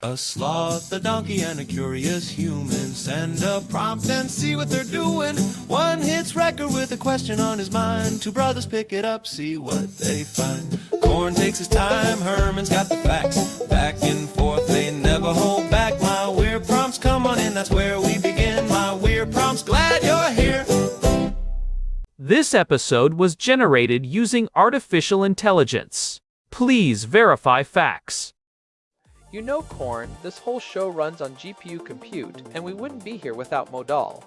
A sloth, a donkey, and a curious human. Send a prompt and see what they're doing. One hits record with a question on his mind. Two brothers pick it up, see what they find. Corn takes his time, Herman's got the facts. Back and forth, they never hold back. My weird prompts, come on in, that's where we begin. My weird prompts, glad you're here. This episode was generated using artificial intelligence. Please verify facts. You know, Corn, this whole show runs on GPU compute, and we wouldn't be here without Modal.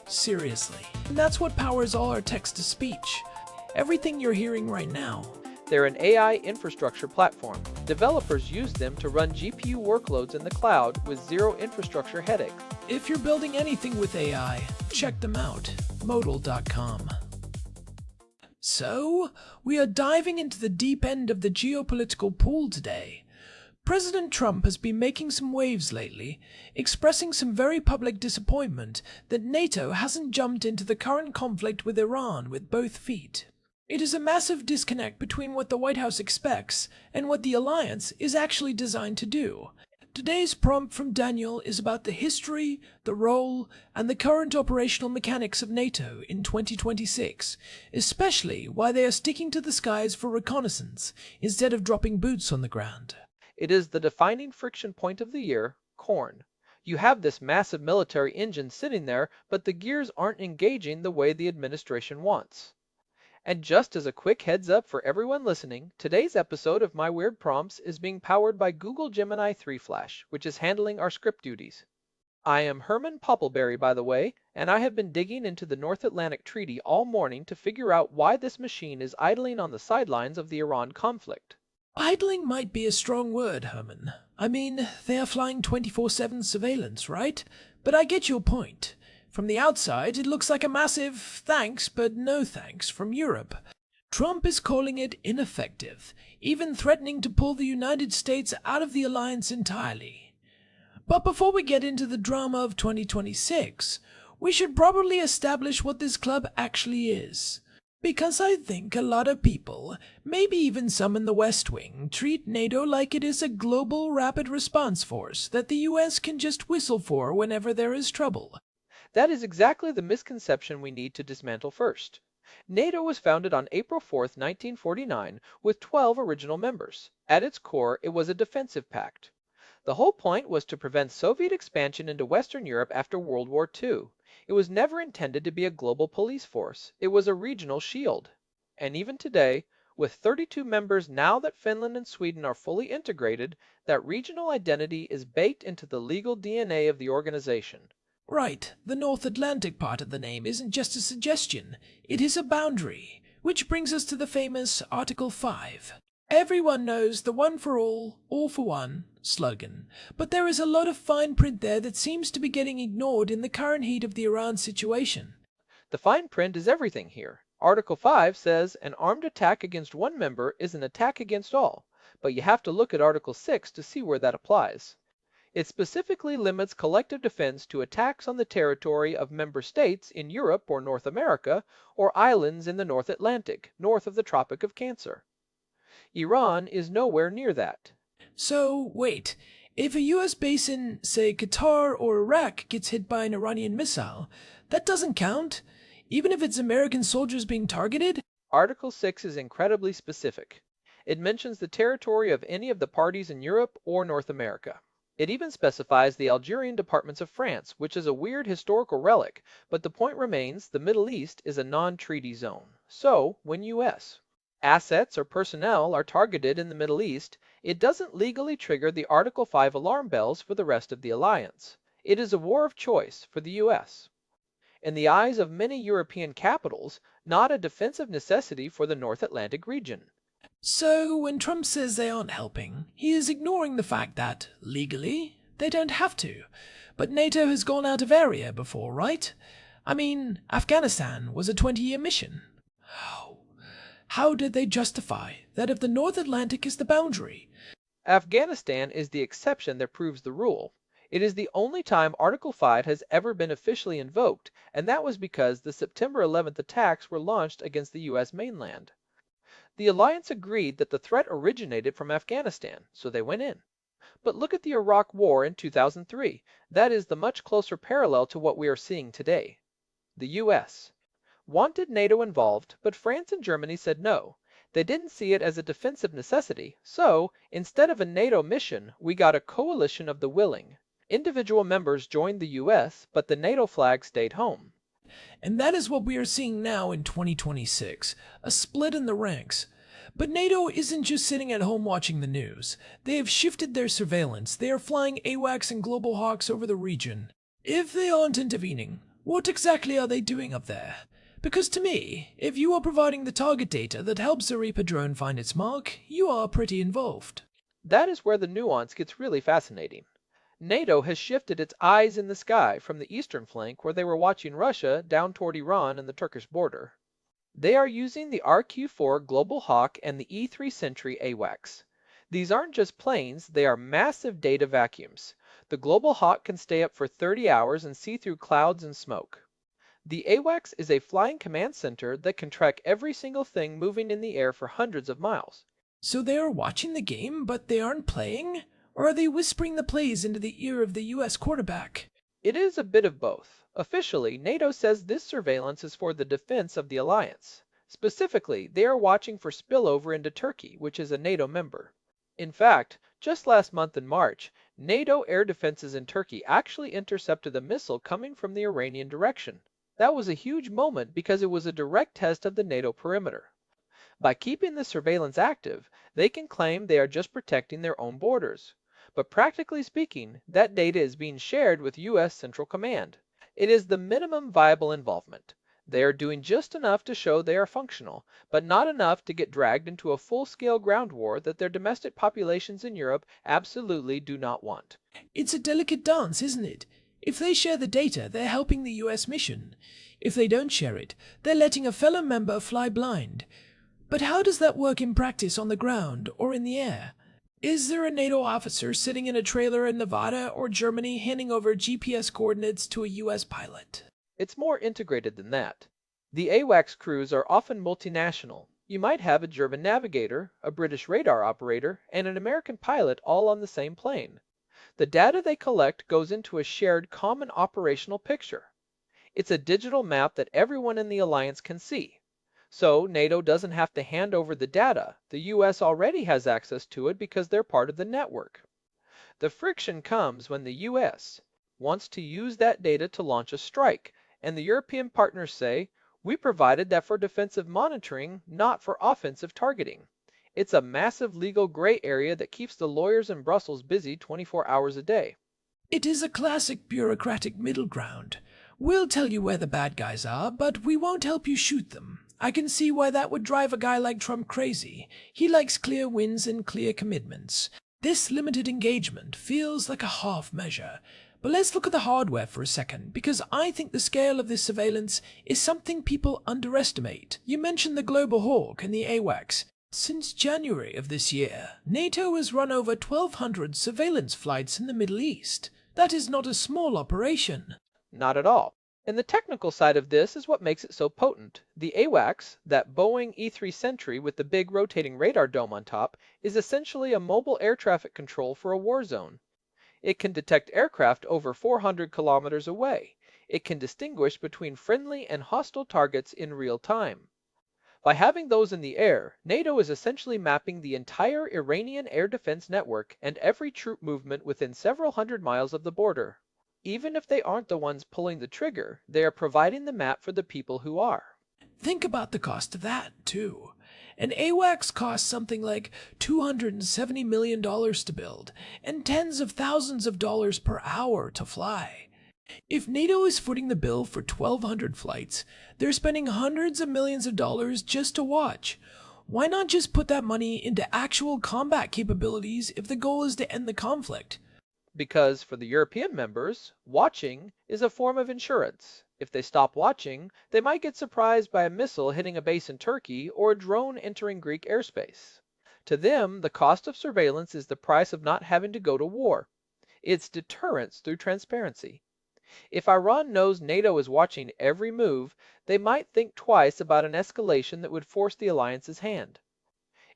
Seriously. And that's what powers all our text-to-speech. Everything you're hearing right now. They're an AI infrastructure platform. Developers use them to run GPU workloads in the cloud with zero infrastructure headache. If you're building anything with AI, check them out. Modal.com. So, we are diving into the deep end of the geopolitical pool today. President Trump has been making some waves lately, expressing some very public disappointment that NATO hasn't jumped into the current conflict with Iran with both feet. It is a massive disconnect between what the White House expects and what the alliance is actually designed to do. Today's prompt from Daniel is about the history, the role, and the current operational mechanics of NATO in 2026, especially why they are sticking to the skies for reconnaissance instead of dropping boots on the ground. It is the defining friction point of the year, Corn. You have this massive military engine sitting there, but the gears aren't engaging the way the administration wants. And just as a quick heads up for everyone listening, today's episode of My Weird Prompts is being powered by Google Gemini 3 Flash, which is handling our script duties. I am Herman Poppleberry, by the way, and I have been digging into the North Atlantic Treaty all morning to figure out why this machine is idling on the sidelines of the Iran conflict. Idling might be a strong word, Herman. I mean, they are flying 24/7 surveillance, right? But I get your point. From the outside, it looks like a massive thanks but no thanks from Europe. Trump is calling it ineffective, even threatening to pull the United States out of the alliance entirely. But before we get into the drama of 2026, we should probably establish what this club actually is. Because I think a lot of people, maybe even some in the West Wing, treat NATO like it is a global rapid response force that the US can just whistle for whenever there is trouble. That is exactly the misconception we need to dismantle first. NATO was founded on April 4, 1949, with 12 original members. At its core, it was a defensive pact. The whole point was to prevent Soviet expansion into Western Europe after World War II. It was never intended to be a global police force. It was a regional shield. And even today, with 32 members now that Finland and Sweden are fully integrated, that regional identity is baked into the legal DNA of the organization. Right, the North Atlantic part of the name isn't just a suggestion, it is a boundary, which brings us to the famous Article 5. Everyone knows the one for all for one slogan, but there is a lot of fine print there that seems to be getting ignored in the current heat of the Iran situation. The fine print is everything here. Article 5 says an armed attack against one member is an attack against all, but you have to look at Article 6 to see where that applies. It specifically limits collective defense to attacks on the territory of member states in Europe or North America, or islands in the North Atlantic, north of the Tropic of Cancer. Iran is nowhere near that. So, wait, if a US base in, say, Qatar or Iraq gets hit by an Iranian missile, that doesn't count, even if it's American soldiers being targeted? Article 6 is incredibly specific. It mentions the territory of any of the parties in Europe or North America. It even specifies the Algerian departments of France, which is a weird historical relic, but the point remains the Middle East is a non-treaty zone. So, when US assets or personnel are targeted in the Middle East, it doesn't legally trigger the Article 5 alarm bells for the rest of the alliance. It is a war of choice for the US. In the eyes of many European capitals, not a defensive necessity for the North Atlantic region. So, when Trump says they aren't helping, he is ignoring the fact that, legally, they don't have to. But NATO has gone out of area before, right? I mean, Afghanistan was a 20-year mission. How did they justify that if the North Atlantic is the boundary? Afghanistan is the exception that proves the rule. It is the only time Article 5 has ever been officially invoked, and that was because the September 11th attacks were launched against the US mainland. The alliance agreed that the threat originated from Afghanistan, so they went in. But look at the Iraq War in 2003. That is the much closer parallel to what we are seeing today. The US wanted NATO involved, but France and Germany said no. They didn't see it as a defensive necessity, so instead of a NATO mission, we got a coalition of the willing. Individual members joined the US, but the NATO flag stayed home. And that is what we are seeing now in 2026, a split in the ranks. But NATO isn't just sitting at home watching the news. They have shifted their surveillance. They are flying AWACS and Global Hawks over the region. If they aren't intervening, what exactly are they doing up there? Because to me, if you are providing the target data that helps the Reaper drone find its mark, you are pretty involved. That is where the nuance gets really fascinating. NATO has shifted its eyes in the sky from the eastern flank, where they were watching Russia, down toward Iran and the Turkish border. They are using the RQ-4 Global Hawk and the E3 Sentry AWACS. These aren't just planes, they are massive data vacuums. The Global Hawk can stay up for 30 hours and see through clouds and smoke. The AWACS is a flying command center that can track every single thing moving in the air for hundreds of miles. So they are watching the game, but they aren't playing? Or are they whispering the plays into the ear of the US quarterback? It is a bit of both. Officially, NATO says this surveillance is for the defense of the alliance. Specifically, they are watching for spillover into Turkey, which is a NATO member. In fact, just last month in March, NATO air defenses in Turkey actually intercepted a missile coming from the Iranian direction. That was a huge moment because it was a direct test of the NATO perimeter. By keeping the surveillance active, they can claim they are just protecting their own borders. But practically speaking, that data is being shared with US Central Command. It is the minimum viable involvement. They are doing just enough to show they are functional, but not enough to get dragged into a full-scale ground war that their domestic populations in Europe absolutely do not want. It's a delicate dance, isn't it? If they share the data, they're helping the US mission. If they don't share it, they're letting a fellow member fly blind. But how does that work in practice on the ground or in the air? Is there a NATO officer sitting in a trailer in Nevada or Germany handing over GPS coordinates to a US pilot? It's more integrated than that. The AWACS crews are often multinational. You might have a German navigator, a British radar operator, and an American pilot all on the same plane. The data they collect goes into a shared common operational picture. It's a digital map that everyone in the alliance can see. So NATO doesn't have to hand over the data. The US already has access to it because they're part of the network. The friction comes when the US wants to use that data to launch a strike, and the European partners say, we provided that for defensive monitoring, not for offensive targeting. It's a massive legal gray area that keeps the lawyers in Brussels busy 24 hours a day. It is a classic bureaucratic middle ground. We'll tell you where the bad guys are, but we won't help you shoot them. I can see why that would drive a guy like Trump crazy. He likes clear wins and clear commitments. This limited engagement feels like a half measure. But let's look at the hardware for a second, because I think the scale of this surveillance is something people underestimate. You mentioned the Global Hawk and the AWACS. Since January of this year, NATO has run over 1,200 surveillance flights in the Middle East. That is not a small operation. Not at all. And the technical side of this is what makes it so potent. The AWACS, that Boeing E3 Sentry with the big rotating radar dome on top, is essentially a mobile air traffic control for a war zone. It can detect aircraft over 400 kilometers away. It can distinguish between friendly and hostile targets in real time. By having those in the air, NATO is essentially mapping the entire Iranian air defense network and every troop movement within several hundred miles of the border. Even if they aren't the ones pulling the trigger, they are providing the map for the people who are. Think about the cost of that, too. An AWACS costs something like $270 million to build, and tens of thousands of dollars per hour to fly. If NATO is footing the bill for 1,200 flights, they're spending hundreds of millions of dollars just to watch. Why not just put that money into actual combat capabilities if the goal is to end the conflict? Because for the European members, watching is a form of insurance. If they stop watching, they might get surprised by a missile hitting a base in Turkey or a drone entering Greek airspace. To them, the cost of surveillance is the price of not having to go to war. It's deterrence through transparency. If Iran knows NATO is watching every move, they might think twice about an escalation that would force the alliance's hand.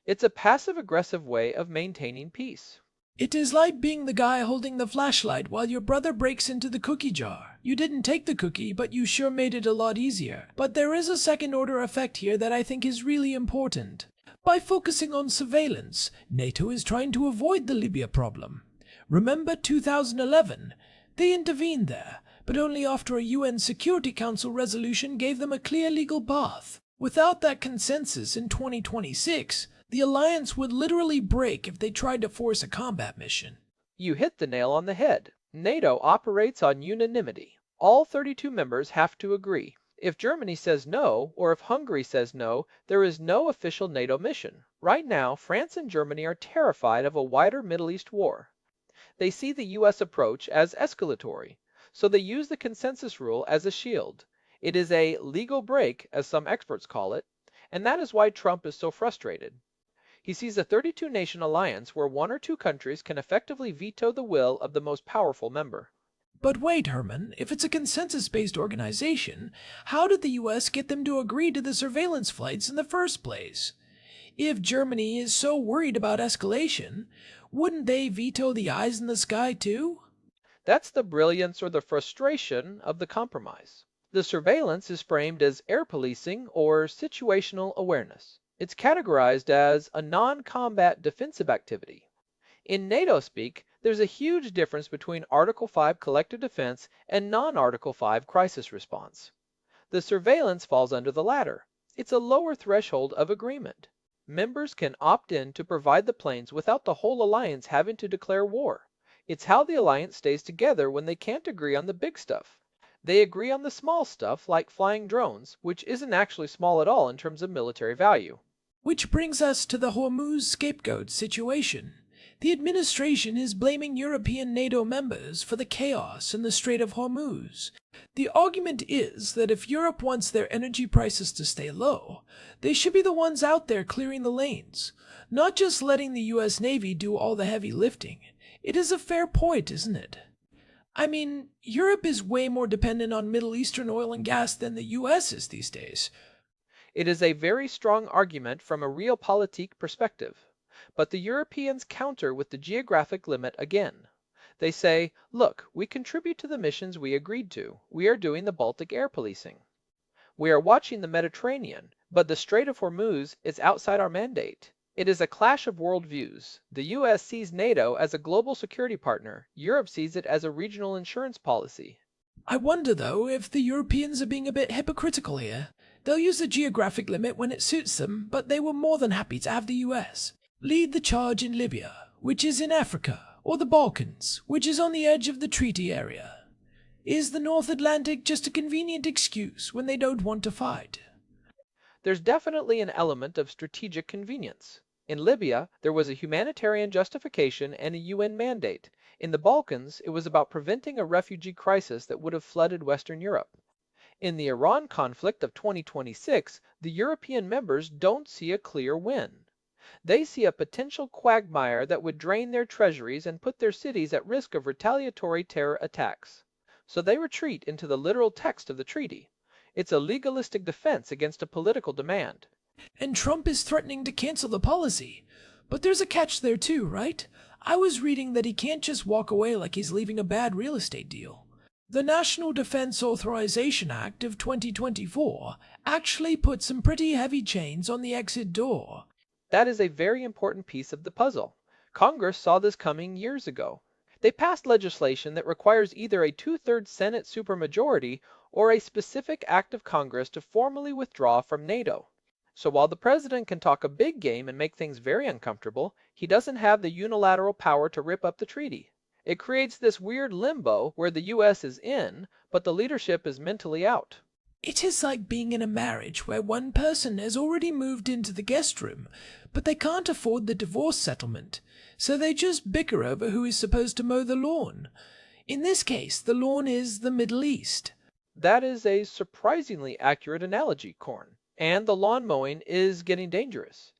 It's a passive-aggressive way of maintaining peace. It is like being the guy holding the flashlight while your brother breaks into the cookie jar. You didn't take the cookie, but you sure made it a lot easier. But there is a second-order effect here that I think is really important. By focusing on surveillance, NATO is trying to avoid the Libya problem. Remember 2011? They intervened there, but only after a UN Security Council resolution gave them a clear legal path. Without that consensus in 2026, the alliance would literally break if they tried to force a combat mission. You hit the nail on the head. NATO operates on unanimity. All 32 members have to agree. If Germany says no, or if Hungary says no, there is no official NATO mission. Right now, France and Germany are terrified of a wider Middle East war. They see the US approach as escalatory, so they use the consensus rule as a shield. It is a legal break, as some experts call it, and that is why Trump is so frustrated. He sees a 32-nation alliance where one or two countries can effectively veto the will of the most powerful member. But wait, Herman, if it's a consensus-based organization, how did the US get them to agree to the surveillance flights in the first place? If Germany is so worried about escalation, wouldn't they veto the eyes in the sky too? That's the brilliance or the frustration of the compromise. The surveillance is framed as air policing or situational awareness. It's categorized as a non-combat defensive activity. In NATO speak, there's a huge difference between Article 5 collective defense and non-Article 5 crisis response. The surveillance falls under the latter. It's a lower threshold of agreement. Members can opt in to provide the planes without the whole alliance having to declare war. It's how the alliance stays together when they can't agree on the big stuff. They agree on the small stuff like flying drones, which isn't actually small at all in terms of military value. Which brings us to the Hormuz scapegoat situation. The administration is blaming European NATO members for the chaos in the Strait of Hormuz. The argument is that if Europe wants their energy prices to stay low, they should be the ones out there clearing the lanes, not just letting the US Navy do all the heavy lifting. It is a fair point, isn't it? I mean, Europe is way more dependent on Middle Eastern oil and gas than the US is these days. It is a very strong argument from a realpolitik perspective. But the Europeans counter with the geographic limit again. They say, look, we contribute to the missions we agreed to. We are doing the Baltic air policing. We are watching the Mediterranean, but the Strait of Hormuz is outside our mandate. It is a clash of worldviews. The US sees NATO as a global security partner. Europe sees it as a regional insurance policy. I wonder, though, if the Europeans are being a bit hypocritical here. They'll use the geographic limit when it suits them, but they were more than happy to have the US lead the charge in Libya, which is in Africa, or the Balkans, which is on the edge of the treaty area. Is the North Atlantic just a convenient excuse when they don't want to fight? There's definitely an element of strategic convenience. In Libya, there was a humanitarian justification and a UN mandate. In the Balkans, it was about preventing a refugee crisis that would have flooded Western Europe. In the Iran conflict of 2026, the European members don't see a clear win. They see a potential quagmire that would drain their treasuries and put their cities at risk of retaliatory terror attacks. So they retreat into the literal text of the treaty. It's a legalistic defense against a political demand. And Trump is threatening to cancel the policy. But there's a catch there too, right? I was reading that he can't just walk away like he's leaving a bad real estate deal. The National Defense Authorization Act of 2024 actually put some pretty heavy chains on the exit door. That is a very important piece of the puzzle. Congress saw this coming years ago. They passed legislation that requires either a 2/3 Senate supermajority or a specific act of Congress to formally withdraw from NATO. So while the president can talk a big game and make things very uncomfortable, he doesn't have the unilateral power to rip up the treaty. It creates this weird limbo where the US is in, but the leadership is mentally out. It is like being in a marriage where one person has already moved into the guest room, but they can't afford the divorce settlement, so they just bicker over who is supposed to mow the lawn. In this case, the lawn is the Middle East. That is a surprisingly accurate analogy, Korn. And the lawn mowing is getting dangerous.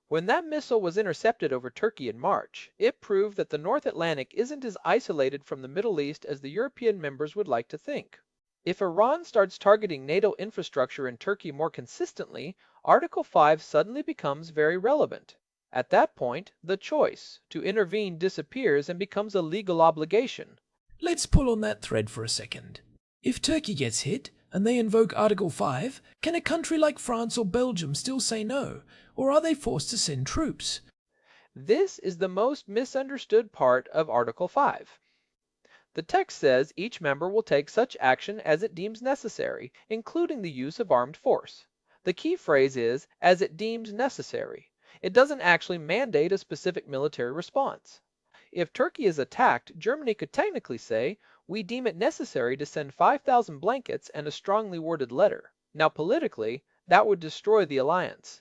When that missile was intercepted over Turkey in March, it proved that the North Atlantic isn't as isolated from the Middle East as the European members would like to think. If Iran starts targeting NATO infrastructure in Turkey more consistently, Article 5 suddenly becomes very relevant. At that point, the choice to intervene disappears and becomes a legal obligation. Let's pull on that thread for a second. If Turkey gets hit and they invoke Article 5, can a country like France or Belgium still say no, or are they forced to send troops? This is the most misunderstood part of Article 5. The text says each member will take such action as it deems necessary, including the use of armed force. The key phrase is, as it deems necessary. It doesn't actually mandate a specific military response. If Turkey is attacked, Germany could technically say, we deem it necessary to send 5,000 blankets and a strongly worded letter. Now politically, that would destroy the alliance.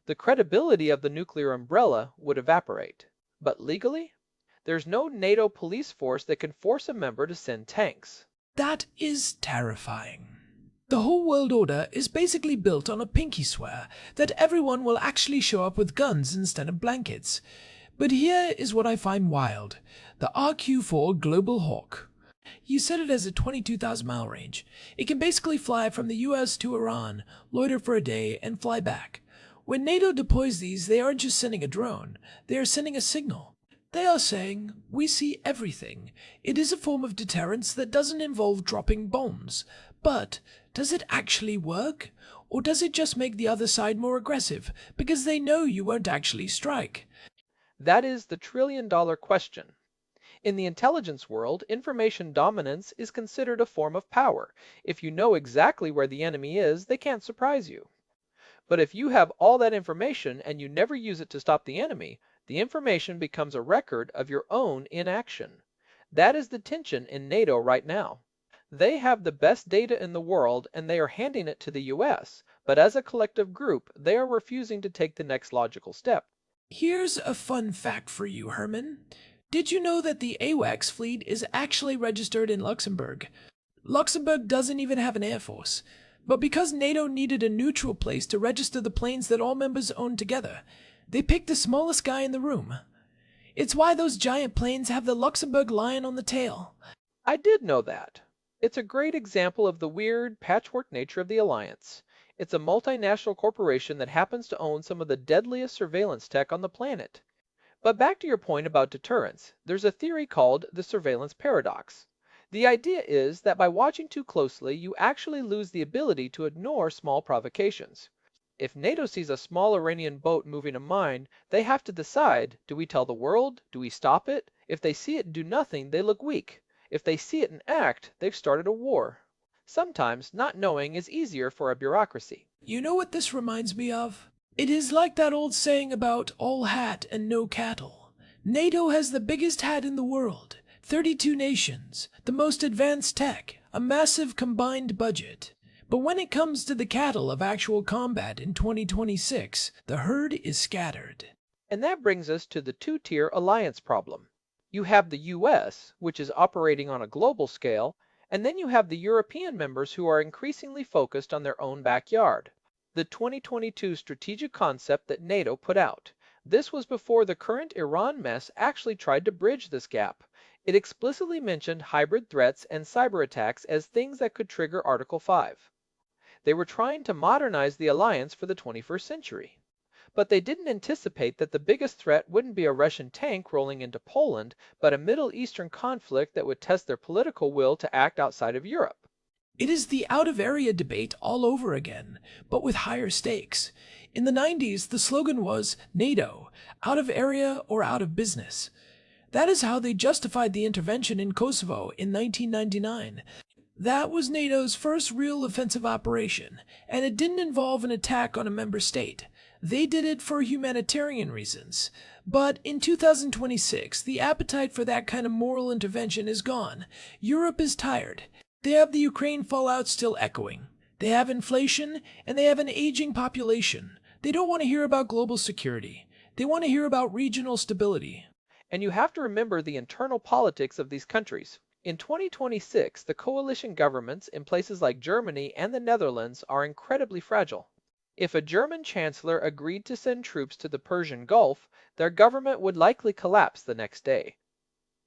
The credibility of the nuclear umbrella would evaporate. But legally? There's no NATO police force that can force a member to send tanks. That is terrifying. The whole world order is basically built on a pinky swear that everyone will actually show up with guns instead of blankets. But here is what I find wild. The RQ-4 Global Hawk. You said it has a 22,000-mile range. It can basically fly from the US to Iran, loiter for a day, and fly back. When NATO deploys these, they aren't just sending a drone. They are sending a signal. They are saying, we see everything. It is a form of deterrence that doesn't involve dropping bombs. But does it actually work? Or does it just make the other side more aggressive because they know you won't actually strike? That is the trillion-dollar question. In the intelligence world, information dominance is considered a form of power. If you know exactly where the enemy is, they can't surprise you. But if you have all that information and you never use it to stop the enemy, the information becomes a record of your own inaction. That is the tension in NATO right now. They have the best data in the world and they are handing it to the US, but as a collective group, they are refusing to take the next logical step. Here's a fun fact for you, Herman. Did you know that the AWACS fleet is actually registered in Luxembourg? Luxembourg doesn't even have an air force. But because NATO needed a neutral place to register the planes that all members own together, they picked the smallest guy in the room. It's why those giant planes have the Luxembourg lion on the tail. I did know that. It's a great example of the weird, patchwork nature of the alliance. It's a multinational corporation that happens to own some of the deadliest surveillance tech on the planet. But back to your point about deterrence, there's a theory called the surveillance paradox. The idea is that by watching too closely, you actually lose the ability to ignore small provocations. If NATO sees a small Iranian boat moving a mine, they have to decide, do we tell the world? Do we stop it? If they see it and do nothing, they look weak. If they see it and act, they've started a war. Sometimes not knowing is easier for a bureaucracy. You know what this reminds me of? It is like that old saying about all hat and no cattle. NATO has the biggest hat in the world, 32 nations, the most advanced tech, a massive combined budget. But when it comes to the cattle of actual combat in 2026, the herd is scattered. And that brings us to the two-tier alliance problem. You have the US, which is operating on a global scale, and then you have the European members who are increasingly focused on their own backyard. The 2022 strategic concept that NATO put out. This was before the current Iran mess actually tried to bridge this gap. It explicitly mentioned hybrid threats and cyber attacks as things that could trigger Article 5. They were trying to modernize the alliance for the 21st century. But they didn't anticipate that the biggest threat wouldn't be a Russian tank rolling into Poland, but a Middle Eastern conflict that would test their political will to act outside of Europe. It is the out-of-area debate all over again, but with higher stakes. In the 90s, the slogan was NATO, out of area or out of business. That is how they justified the intervention in Kosovo in 1999. That was NATO's first real offensive operation, and it didn't involve an attack on a member state. They did it for humanitarian reasons. But in 2026, the appetite for that kind of moral intervention is gone. Europe is tired. They have the Ukraine fallout still echoing. They have inflation, and they have an aging population. They don't want to hear about global security. They want to hear about regional stability. And you have to remember the internal politics of these countries. In 2026, the coalition governments in places like Germany and the Netherlands are incredibly fragile. If a German chancellor agreed to send troops to the Persian Gulf, their government would likely collapse the next day.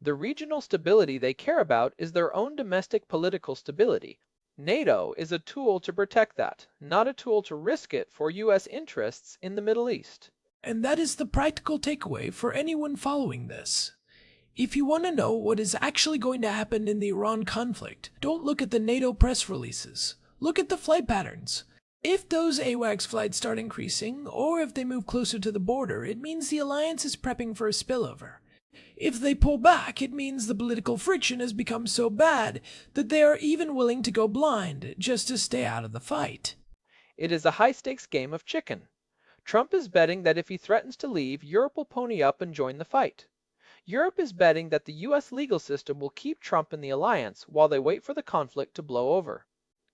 The regional stability they care about is their own domestic political stability. NATO is a tool to protect that, not a tool to risk it for US interests in the Middle East. And that is the practical takeaway for anyone following this. If you want to know what is actually going to happen in the Iran conflict, don't look at the NATO press releases. Look at the flight patterns. If those AWACS flights start increasing, or if they move closer to the border, it means the alliance is prepping for a spillover. If they pull back, it means the political friction has become so bad that they are even willing to go blind just to stay out of the fight. It is a high-stakes game of chicken. Trump is betting that if he threatens to leave, Europe will pony up and join the fight. Europe is betting that the U.S. legal system will keep Trump in the alliance while they wait for the conflict to blow over.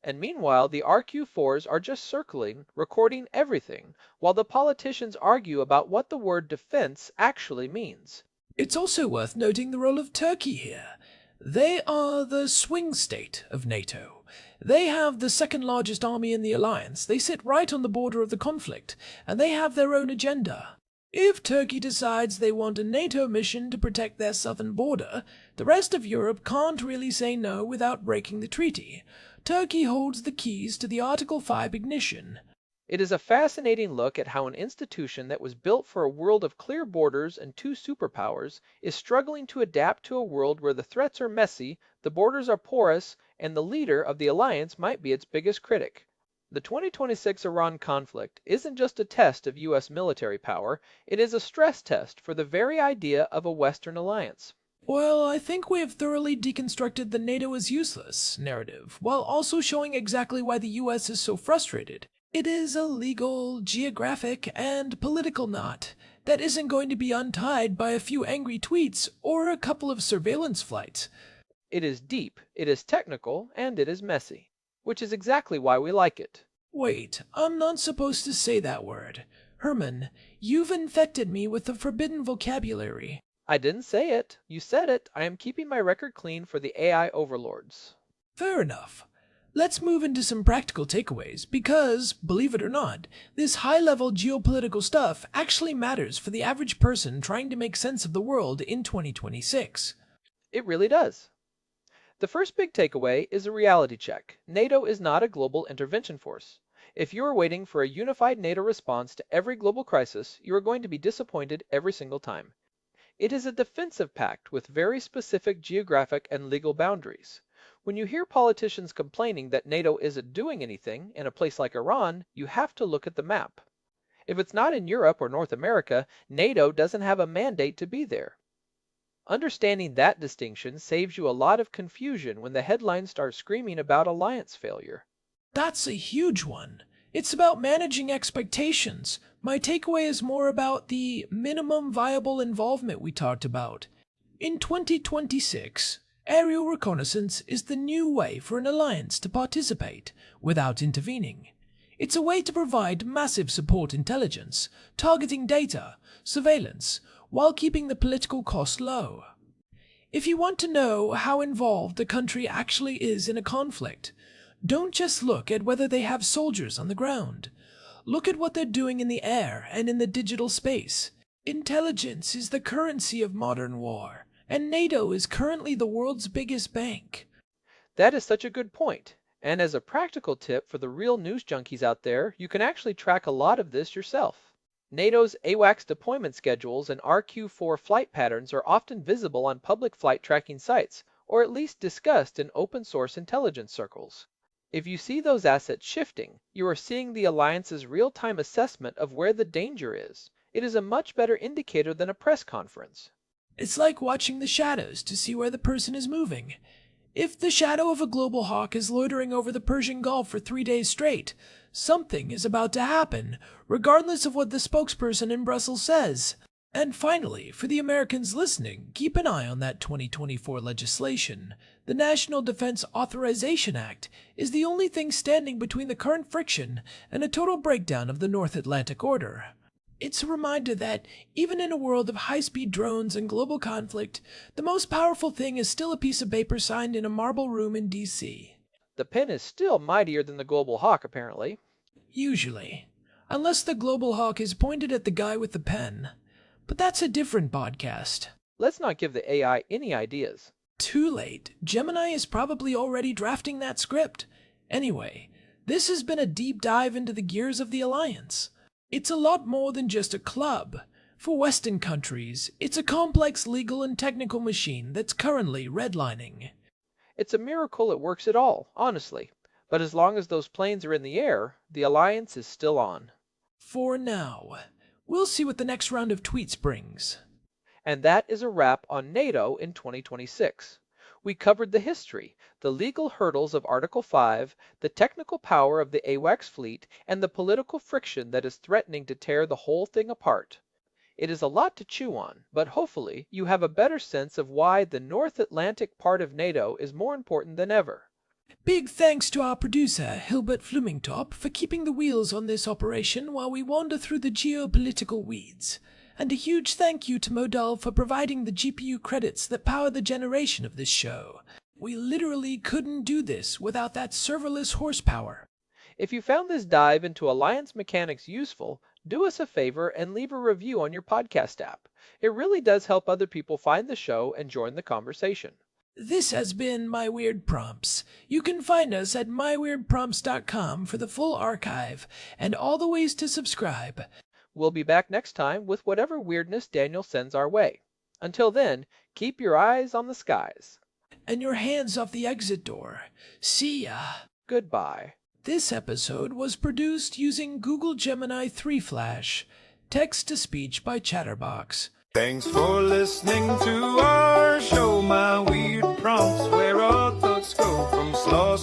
And meanwhile, the RQ-4s are just circling, recording everything, while the politicians argue about what the word defense actually means. It's also worth noting the role of Turkey here. They are the swing state of NATO. They have the second largest army in the alliance, they sit right on the border of the conflict, and they have their own agenda. If Turkey decides they want a NATO mission to protect their southern border, the rest of Europe can't really say no without breaking the treaty. Turkey holds the keys to the Article 5 ignition. It is a fascinating look at how an institution that was built for a world of clear borders and two superpowers is struggling to adapt to a world where the threats are messy, the borders are porous, and the leader of the alliance might be its biggest critic. The 2026 Iran conflict isn't just a test of U.S. military power, it is a stress test for the very idea of a Western alliance. Well, I think we have thoroughly deconstructed the NATO is useless narrative, while also showing exactly why the U.S. is so frustrated. It is a legal, geographic, and political knot that isn't going to be untied by a few angry tweets or a couple of surveillance flights. It is deep, it is technical, and it is messy, which is exactly why we like it. Wait, I'm not supposed to say that word. Herman, you've infected me with the forbidden vocabulary. I didn't say it. You said it. I am keeping my record clean for the AI overlords. Fair enough. Let's move into some practical takeaways because, believe it or not, this high-level geopolitical stuff actually matters for the average person trying to make sense of the world in 2026. It really does. The first big takeaway is a reality check. NATO is not a global intervention force. If you are waiting for a unified NATO response to every global crisis, you are going to be disappointed every single time. It is a defensive pact with very specific geographic and legal boundaries. When you hear politicians complaining that NATO isn't doing anything in a place like Iran, you have to look at the map. If it's not in Europe or North America, NATO doesn't have a mandate to be there. Understanding that distinction saves you a lot of confusion when the headlines start screaming about alliance failure. That's a huge one. It's about managing expectations. My takeaway is more about the minimum viable involvement we talked about. In 2026, aerial reconnaissance is the new way for an alliance to participate without intervening. It's a way to provide massive support intelligence, targeting data, surveillance, while keeping the political cost low. If you want to know how involved a country actually is in a conflict, don't just look at whether they have soldiers on the ground. Look at what they're doing in the air and in the digital space. Intelligence is the currency of modern war, and NATO is currently the world's biggest bank. That is such a good point. And as a practical tip for the real news junkies out there, you can actually track a lot of this yourself. NATO's AWACS deployment schedules and RQ-4 flight patterns are often visible on public flight tracking sites, or at least discussed in open-source intelligence circles. If you see those assets shifting, you are seeing the alliance's real-time assessment of where the danger is. It is a much better indicator than a press conference. It's like watching the shadows to see where the person is moving. If the shadow of a global hawk is loitering over the Persian Gulf for 3 days straight, something is about to happen, regardless of what the spokesperson in Brussels says. And finally, for the Americans listening, keep an eye on that 2024 legislation. The National Defense Authorization Act is the only thing standing between the current friction and a total breakdown of the North Atlantic Order. It's a reminder that, even in a world of high-speed drones and global conflict, the most powerful thing is still a piece of paper signed in a marble room in D.C. The pen is still mightier than the Global Hawk, apparently. Usually. Unless the Global Hawk is pointed at the guy with the pen. But that's a different podcast. Let's not give the AI any ideas. Too late. Gemini is probably already drafting that script. Anyway, this has been a deep dive into the gears of the Alliance. It's a lot more than just a club. For Western countries, it's a complex legal and technical machine that's currently redlining. It's a miracle it works at all, honestly. But as long as those planes are in the air, the alliance is still on. For now. We'll see what the next round of tweets brings. And that is a wrap on NATO in 2026. We covered the history, the legal hurdles of Article 5, the technical power of the AWACS fleet, and the political friction that is threatening to tear the whole thing apart. It is a lot to chew on, but hopefully you have a better sense of why the North Atlantic part of NATO is more important than ever. Big thanks to our producer, Hilbert Flumingtop, for keeping the wheels on this operation while we wander through the geopolitical weeds. And a huge thank you to Modal for providing the GPU credits that power the generation of this show. We literally couldn't do this without that serverless horsepower. If you found this dive into Alliance mechanics useful, do us a favor and leave a review on your podcast app. It really does help other people find the show and join the conversation. This has been My Weird Prompts. You can find us at myweirdprompts.com for the full archive and all the ways to subscribe. We'll be back next time with whatever weirdness Daniel sends our way. Until then, keep your eyes on the skies. And your hands off the exit door. See ya. Goodbye. This episode was produced using Google Gemini 3 Flash. Text-to-speech by Chatterbox. Thanks for listening to our show, My Weird Prompts, where our thoughts go from slow